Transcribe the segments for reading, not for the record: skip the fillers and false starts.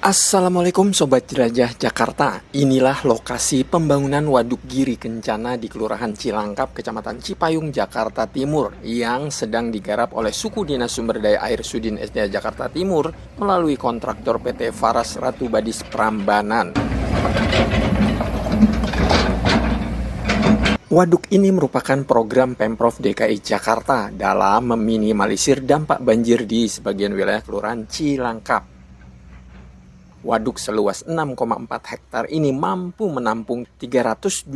Assalamualaikum Sobat Jelajah Jakarta. Inilah lokasi pembangunan Waduk Giri Kencana di Kelurahan Cilangkap, Kecamatan Cipayung, Jakarta Timur yang sedang digarap oleh Suku Dinas Sumber Daya Air Sudin SDA Jakarta Timur melalui kontraktor PT Faras Ratu Badis Prambanan. Waduk ini merupakan program Pemprov DKI Jakarta dalam meminimalisir dampak banjir di sebagian wilayah Kelurahan Cilangkap. Waduk seluas 6,4 hektar ini mampu menampung 320.000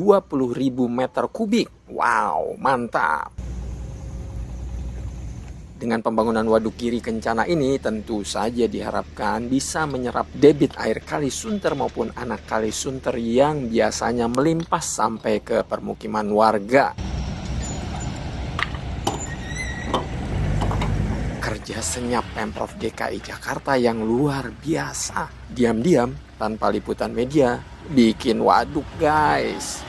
meter kubik. Wow, mantap! Dengan pembangunan Waduk Giri Kencana ini tentu saja diharapkan bisa menyerap debit air Kali Sunter maupun anak Kali Sunter yang biasanya melimpas sampai ke permukiman warga. Kerja senyap Pemprov DKI Jakarta yang luar biasa. Diam-diam, tanpa liputan media, bikin waduk guys.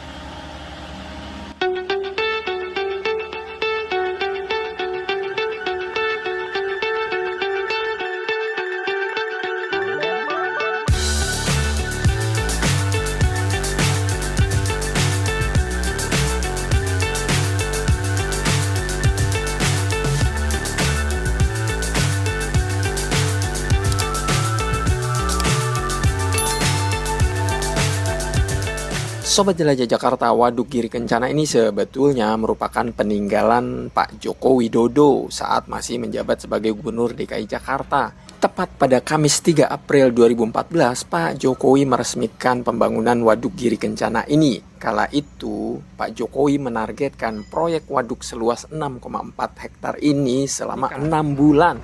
Sobat Jelajah Jakarta, Waduk Giri Kencana ini sebetulnya merupakan peninggalan Pak Joko Widodo saat masih menjabat sebagai Gubernur DKI Jakarta. Tepat pada Kamis 3 April 2014, Pak Jokowi meresmikan pembangunan Waduk Giri Kencana ini. Kala itu, Pak Jokowi menargetkan proyek waduk seluas 6,4 hektar ini selama 6 bulan.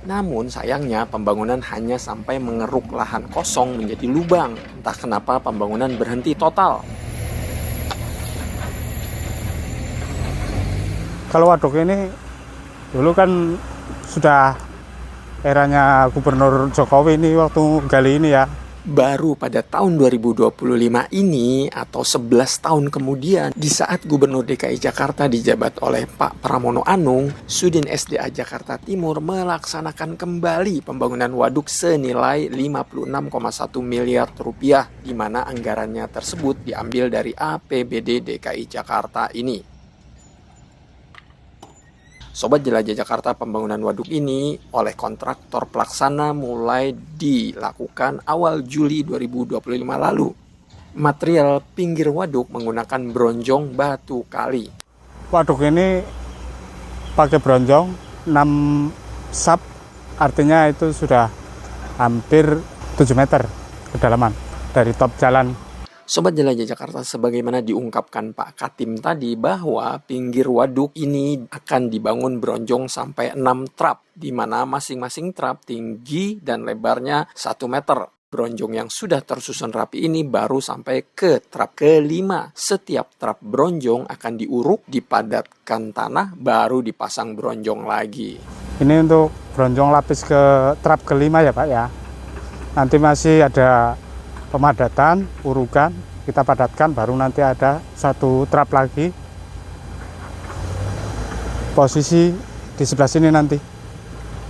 Namun sayangnya pembangunan hanya sampai mengeruk lahan kosong menjadi lubang. Entah kenapa pembangunan berhenti total. Kalau waduk ini dulu kan sudah eranya Gubernur Jokowi ini waktu gali ini ya. Baru pada tahun 2025 ini atau 11 tahun kemudian, di saat Gubernur DKI Jakarta dijabat oleh Pak Pramono Anung, Sudin SDA Jakarta Timur melaksanakan kembali pembangunan waduk senilai 56,1 miliar rupiah, di mana anggarannya tersebut diambil dari APBD DKI Jakarta ini. Sobat Jelajah Jakarta, pembangunan waduk ini oleh kontraktor pelaksana mulai dilakukan awal Juli 2025 lalu. Material pinggir waduk menggunakan bronjong batu kali. Waduk ini pakai bronjong 6 sub, artinya itu sudah hampir 7 meter kedalaman dari top jalan. Sobat Jelajah Jakarta, sebagaimana diungkapkan Pak Katim tadi bahwa pinggir waduk ini akan dibangun bronjong sampai 6 trap, di mana masing-masing trap tinggi dan lebarnya 1 meter. Bronjong yang sudah tersusun rapi ini baru sampai ke trap ke-5. Setiap trap bronjong akan diuruk, dipadatkan tanah, baru dipasang bronjong lagi. Ini untuk bronjong lapis ke trap ke-5 ya Pak ya. Nanti masih ada pemadatan, urukan, kita padatkan, baru nanti ada 1 trap lagi. Posisi di sebelah sini nanti.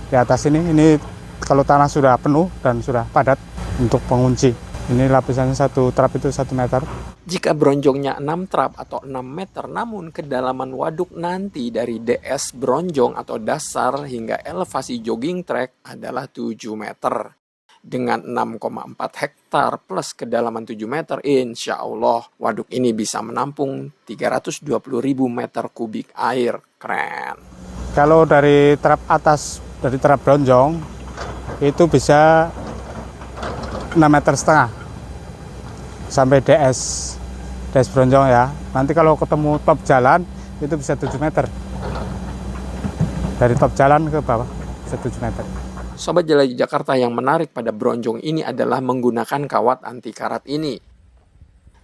Di atas ini kalau tanah sudah penuh dan sudah padat untuk pengunci. Ini lapisannya 1 trap itu 1 meter. Jika bronjongnya 6 trap atau 6 meter, namun kedalaman waduk nanti dari DS bronjong atau dasar hingga elevasi jogging track adalah 7 meter. Dengan 6,4 hektar plus kedalaman 7 meter, insya Allah waduk ini bisa menampung 320.000 meter kubik air. Keren. Kalau dari trap atas, dari trap bronjong, itu bisa 6,5 meter sampai DS bronjong ya. Nanti kalau ketemu top jalan, itu bisa 7 meter. Dari top jalan ke bawah, bisa 7 meter. Sobat Jelajah Jakarta, yang menarik pada bronjong ini adalah menggunakan kawat anti karat ini.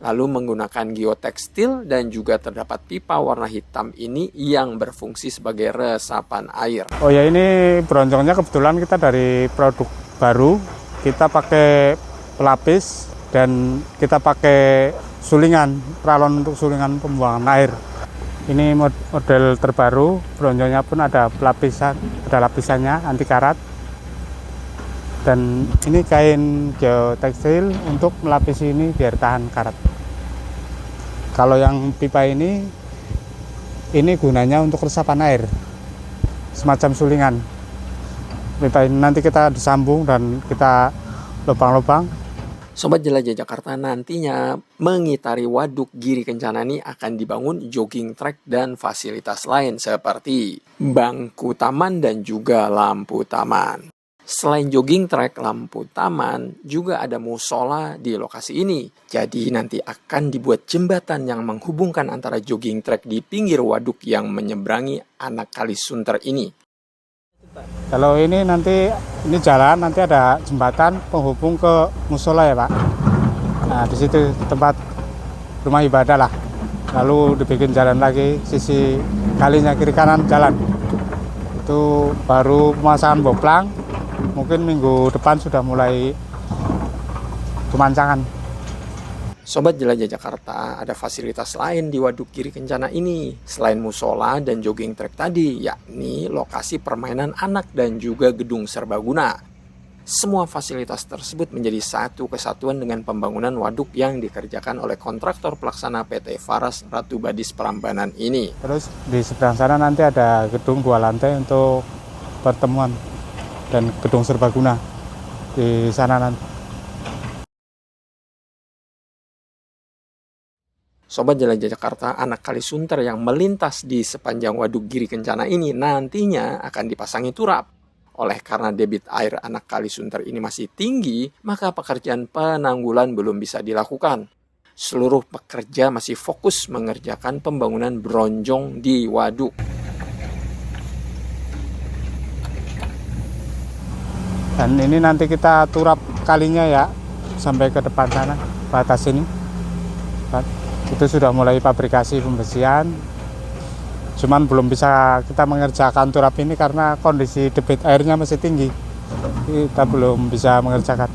Lalu menggunakan geotekstil dan juga terdapat pipa warna hitam ini yang berfungsi sebagai resapan air. Oh ya, ini bronjongnya kebetulan kita dari produk baru. Kita pakai pelapis dan kita pakai sulingan, pralon untuk sulingan pembuangan air. Ini model terbaru, bronjongnya pun ada lapisannya anti karat. Dan ini kain geotekstil untuk melapisi ini biar tahan karat. Kalau yang pipa ini gunanya untuk resapan air, semacam sulingan. Pipa ini nanti kita disambung dan kita lubang-lubang. Sobat Jelajah Jakarta, nantinya mengitari Waduk Giri Kencana ini akan dibangun jogging track dan fasilitas lain seperti bangku taman dan juga lampu taman. Selain jogging track, lampu taman, juga ada musola di lokasi ini. Jadi nanti akan dibuat jembatan yang menghubungkan antara jogging track di pinggir waduk yang menyeberangi Anak Kali Sunter ini. Kalau ini nanti jalan, nanti ada jembatan penghubung ke musola ya Pak. Nah di situ tempat rumah ibadah lah. Lalu dibikin jalan lagi, sisi kalinya kiri kanan jalan. Itu baru pemasangan boplang. Mungkin minggu depan sudah mulai pemancangan. Sobat Jelajah Jakarta, ada fasilitas lain di Waduk Giri Kencana ini selain musola dan jogging track tadi, yakni lokasi permainan anak dan juga gedung serbaguna. Semua fasilitas tersebut menjadi satu kesatuan dengan pembangunan waduk yang dikerjakan oleh kontraktor pelaksana PT Faras Ratu Badis Prambanan ini. Terus di seberang sana nanti ada gedung 2 lantai untuk pertemuan dan gedung serbaguna di sana nanti. Sobat Jelajah Jakarta, Anak Kali Sunter yang melintas di sepanjang Waduk Giri Kencana ini nantinya akan dipasangi turap. Oleh karena debit air Anak Kali Sunter ini masih tinggi, maka pekerjaan penanggulan belum bisa dilakukan. Seluruh pekerja masih fokus mengerjakan pembangunan bronjong di waduk. Dan ini nanti kita turap kalinya ya, sampai ke depan sana, batas ini. Itu sudah mulai fabrikasi pembersihan. Cuman belum bisa kita mengerjakan turap ini karena kondisi debit airnya masih tinggi. Kita belum bisa mengerjakan.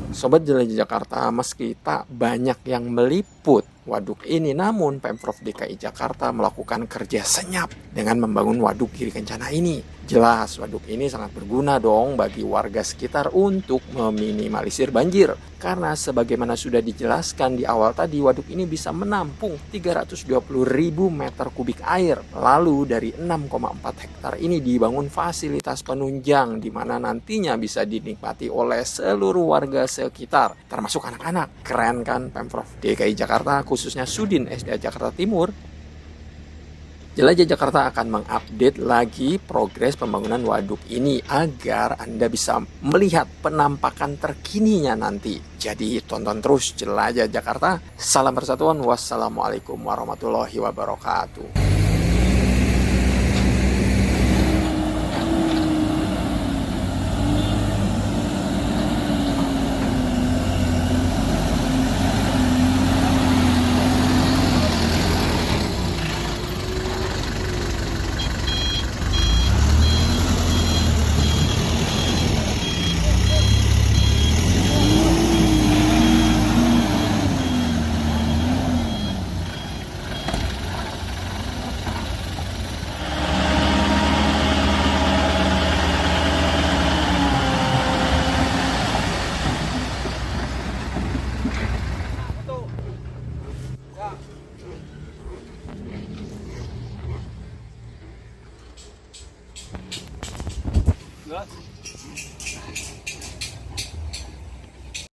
Sobat Jelajah Jakarta, meski tak banyak yang meliput waduk ini, namun Pemprov DKI Jakarta melakukan kerja senyap dengan membangun Waduk Giri Kencana ini. Jelas waduk ini sangat berguna dong bagi warga sekitar untuk meminimalisir banjir. Karena sebagaimana sudah dijelaskan di awal tadi, waduk ini bisa menampung 320.000 meter kubik air. Lalu dari 6,4 hektar ini dibangun fasilitas penunjang di mana nantinya bisa dinikmati oleh seluruh warga sekitar, termasuk anak-anak. Keren kan Pemprov DKI Jakarta, khususnya Sudin SDA Jakarta Timur. Jelajah Jakarta akan mengupdate lagi progres pembangunan waduk ini agar Anda bisa melihat penampakan terkininya nanti. Jadi tonton terus Jelajah Jakarta. Salam persatuan. Wassalamualaikum warahmatullahi wabarakatuh.